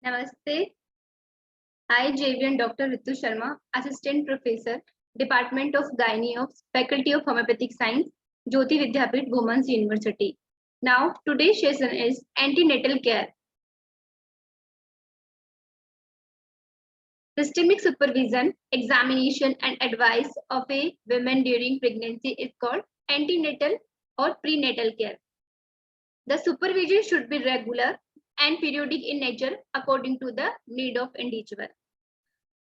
Namaste. I, JVN Dr. Ritu Sharma, Assistant Professor, Department of Gynae of Faculty of Homeopathic Science, Jyoti Vidyapith, Women's University. Now, today's session is antenatal care. Systemic supervision, examination, and advice of a woman during pregnancy is called antenatal or prenatal care. The supervision should be regular and periodic in nature according to the need of individual.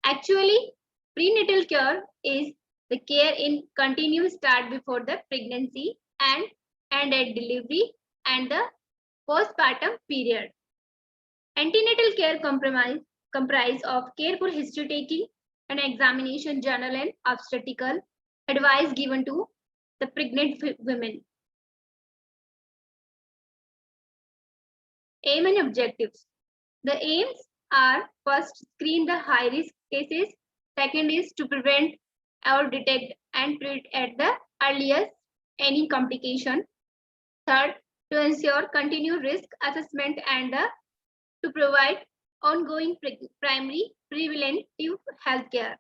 Actually, prenatal care is the care in continuous start before the pregnancy and at delivery and the postpartum period. Antenatal care comprise of careful history taking, an examination journal and obstetrical advice given to the pregnant women. Aim and objectives. The aims are first, screen the high risk cases. Second is to prevent or detect and treat at the earliest any complication. Third, to ensure continued risk assessment and to provide ongoing primary preventive health care.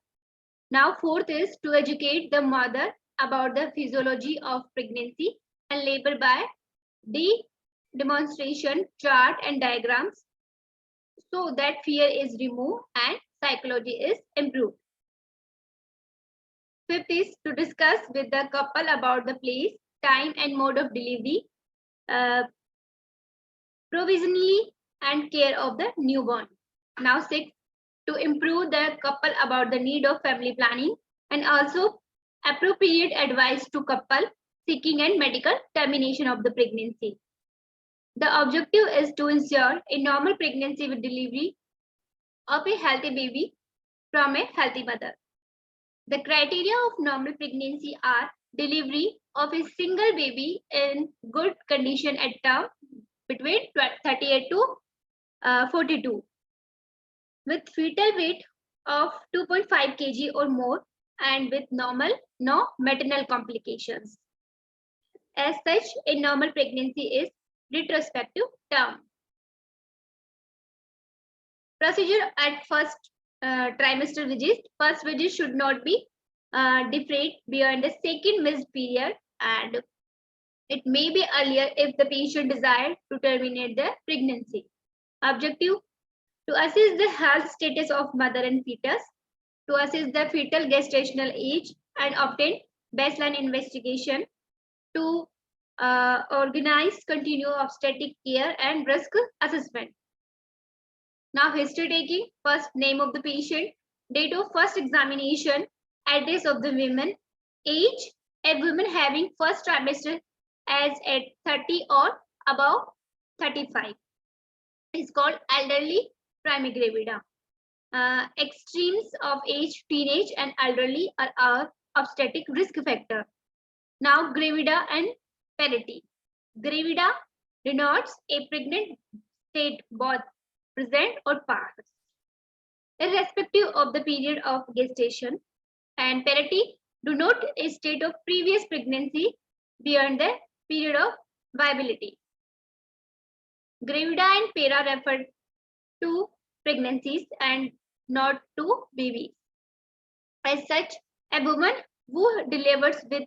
Now, fourth is to educate the mother about the physiology of pregnancy and labor by demonstration, chart, and diagrams so that fear is removed and psychology is improved. Fifth is to discuss with the couple about the place, time, and mode of delivery, provisionally and care of the newborn. Now, sixth, to improve the couple about the need of family planning and also appropriate advice to couple seeking and medical termination of the pregnancy. The objective is to ensure a normal pregnancy with delivery of a healthy baby from a healthy mother. The criteria of normal pregnancy are delivery of a single baby in good condition at term between 38 to 42 with fetal weight of 2.5 kg or more and with normal, no maternal complications. As such, a normal pregnancy is retrospective term. Procedure at first trimester visit. First visit should not be deferred beyond the second missed period and it may be earlier if the patient desires to terminate the pregnancy. Objective: to assess the health status of mother and fetus, to assess the fetal gestational age and obtain baseline investigation, to organize continuous obstetric care and risk assessment. Now, history taking. First, name of the patient, date of first examination, address of the woman, age, a woman having first trimester as at 30 or above 35 is called elderly primigravida. Extremes of age, teenage and elderly are obstetric risk factor. Now, gravida and parity. Gravida denotes a pregnant state both present or past, irrespective of the period of gestation, and parity denote a state of previous pregnancy beyond the period of viability. Gravida and para refer to pregnancies and not to babies. As such, a woman who delivers with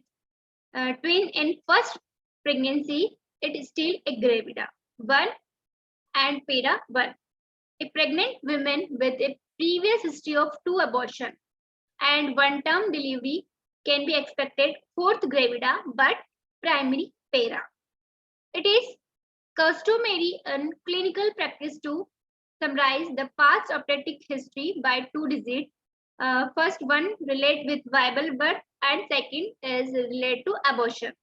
twin in first pregnancy, it is still a gravida 1 and para 1. A pregnant woman with a previous history of 2 abortion and 1 term delivery can be expected fourth gravida but primary para. It is customary in clinical practice to summarize the past obstetric history by 2 digits. First one relate with viable birth and second is related to abortion.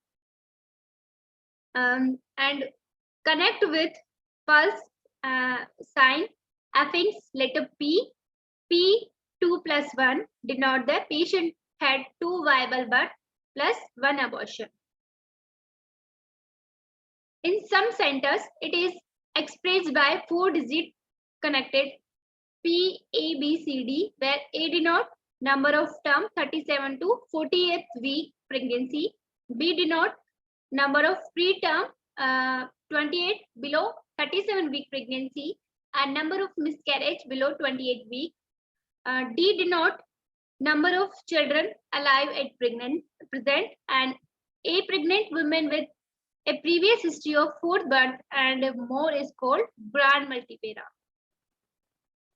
And connect with pulse sign affix letter P. P2 plus 1 denote the patient had 2 viable birth plus 1 abortion. In some centers, it is expressed by 4 digit connected P, A, B, C, D, where A denote number of term 37 to 48th week pregnancy, B denote number of preterm 28 below 37 week pregnancy, and number of miscarriage below 28 weeks. D denote number of children alive at present, and a pregnant woman with a previous history of fourth birth and more is called grand multipara.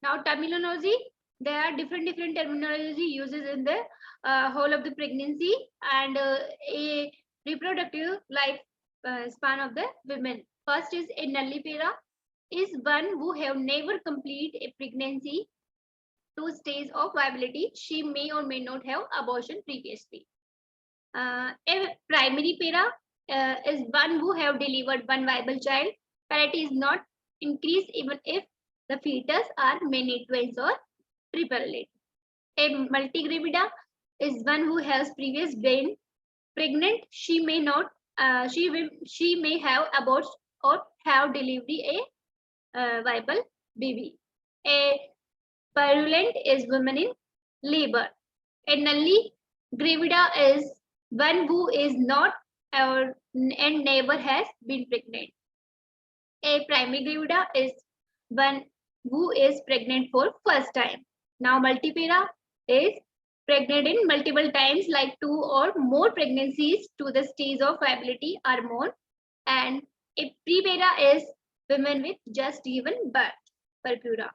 Now terminology, there are different terminology uses in the whole of the pregnancy and a reproductive life span of the women. First is a nullipara, is one who have never complete a pregnancy two stages of viability. She may or may not have abortion previously. A primary para is one who have delivered one viable child. Parity is not increased even if the fetus are many twins or triplet. A multigravida is one who has previous been pregnant. She may not. She may have aborted or have delivery a viable baby. A purulent is woman in labor. A nulli gravida is one who is not or and never has been pregnant. A primary gravida is one who is pregnant for first time. Now multipara is pregnant in multiple times, like 2 or more pregnancies to the stage of viability or more. And a prepara is women with just given birth, purpura.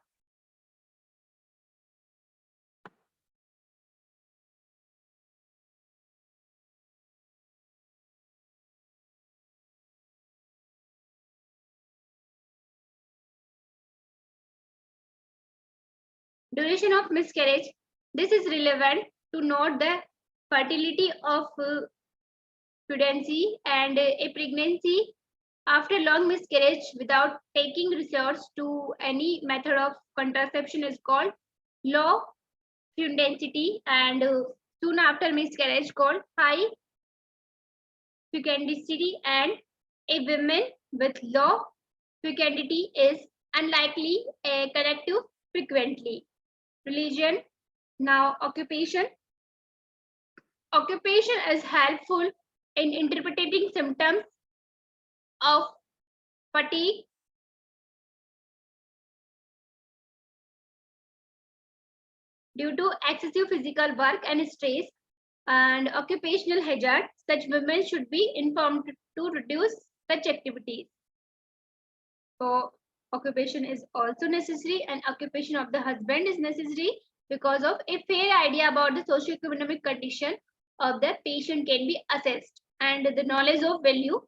Duration of miscarriage. This is relevant to note the fertility of pregnancy and a pregnancy after long miscarriage without taking resorts to any method of contraception is called low fecundity, and soon after miscarriage called high fecundity, and a woman with low fecundity is unlikely a corrective frequently. Religion. Now occupation. Occupation is helpful in interpreting symptoms of fatigue, due to excessive physical work and stress and occupational hazard. Such women should be informed to reduce such activities. So occupation is also necessary, and occupation of the husband is necessary because of a fair idea about the socio-economic condition of the patient can be assessed, and the knowledge of value.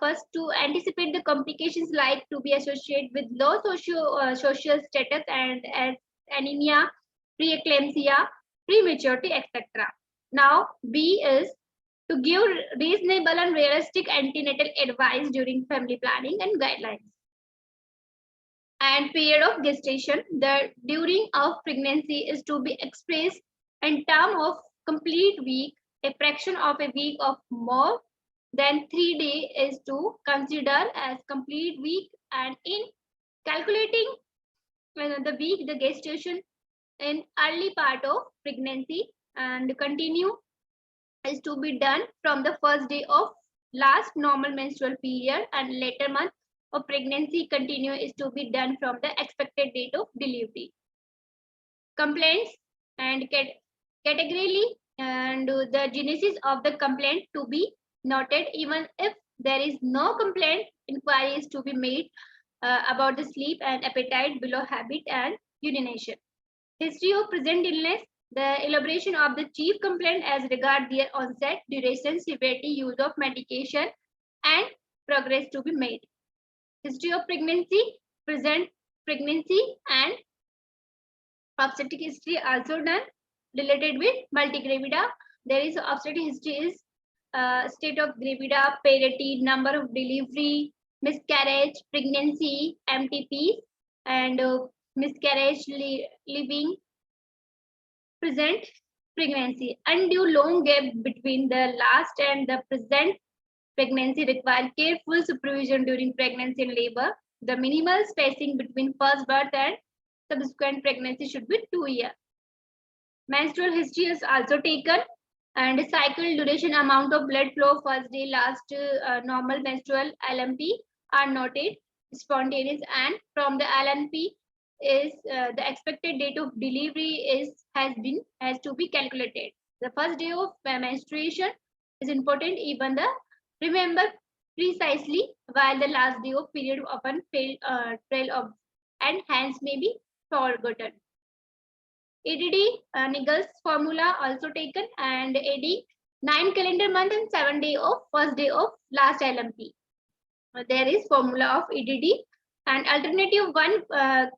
First, to anticipate the complications like to be associated with low social status and as anemia, preeclampsia, prematurity, etc. Now, B is to give reasonable and realistic antenatal advice during family planning and guidelines. And period of gestation, the during of pregnancy is to be expressed in term of complete week. A fraction of a week of more than 3 days is to consider as complete week, and in calculating the week, the gestation in early part of pregnancy and continue is to be done from the first day of last normal menstrual period, and later month of pregnancy continue is to be done from the expected date of delivery. Complaints and categorically and the genesis of the complaint to be noted. Even if there is no complaint, inquiry is to be made about the sleep and appetite, below habit and urination. History of present illness, the elaboration of the chief complaint as regard their onset, duration, severity, use of medication, and progress to be made. History of pregnancy, present pregnancy, and obstetric history also done related with multigravida. There is obstetric history is state of gravida, parity, number of delivery, miscarriage, pregnancy, MTP, and miscarriage, living, present pregnancy. Undue long gap between the last and the present pregnancy require careful supervision during pregnancy and labor. The minimal spacing between first birth and subsequent pregnancy should be 2 years. Menstrual history is also taken, and cycle duration, amount of blood flow, first day, last normal menstrual, LMP are noted. spontaneous, and from the LNP is the expected date of delivery has to be calculated. The first day of menstruation is important, even the remember precisely, while the last day of period often trail of and hence may be forgotten. ADD Niggles formula also taken, and AD 9 calendar month and 7 day of first day of last LMP. There is formula of EDD, and alternative one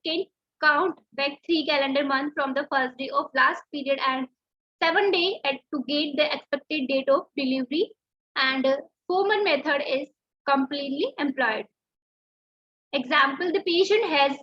can count back 3 calendar month from the first day of last period and 7 day to get the expected date of delivery, and Foreman method is completely employed. Example, the patient has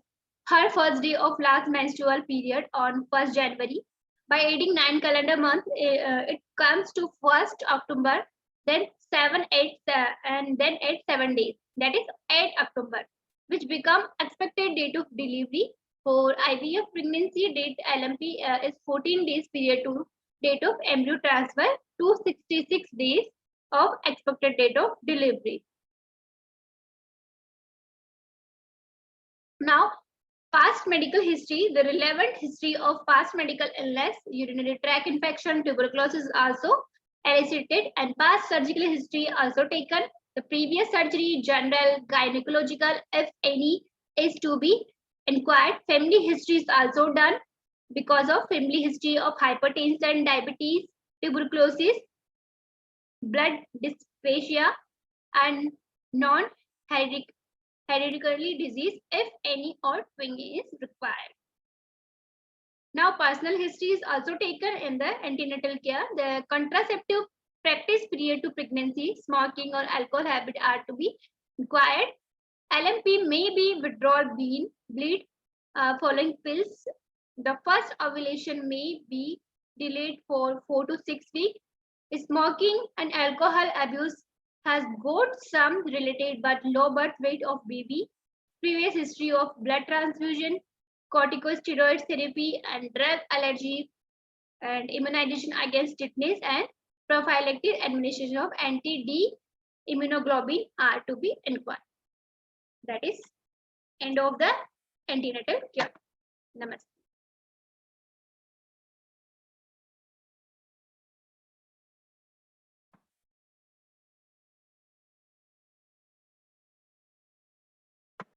her first day of last menstrual period on 1st January. By adding 9 calendar month, it comes to 1st October, then 7, 8, and then 8, 7 days. That is 8 October, which become expected date of delivery. For IVF pregnancy, date LMP is 14 days period to date of embryo transfer to 66 days of expected date of delivery. Now, past medical history, the relevant history of past medical illness, urinary tract infection, tuberculosis also elicited, and past surgical history also taken. The previous surgery, general, gynecological, if any, is to be inquired. Family history is also done because of family history of hypertension, diabetes, tuberculosis, blood dysphagia, and non-hereditary disease, if any, or twinning is required. Now, personal history is also taken in the antenatal care. The contraceptive practice prior to pregnancy, smoking or alcohol habit are to be required. LMP may be withdrawal bleed following pills. The first ovulation may be delayed for 4 to 6 weeks. Smoking and alcohol abuse has got some related but low birth weight of baby, previous history of blood transfusion, corticosteroid therapy and drug allergy, and immunization against tetanus, and prophylactic administration of anti-D immunoglobulin are to be inquired. That is end of the antenatal care. Namaste.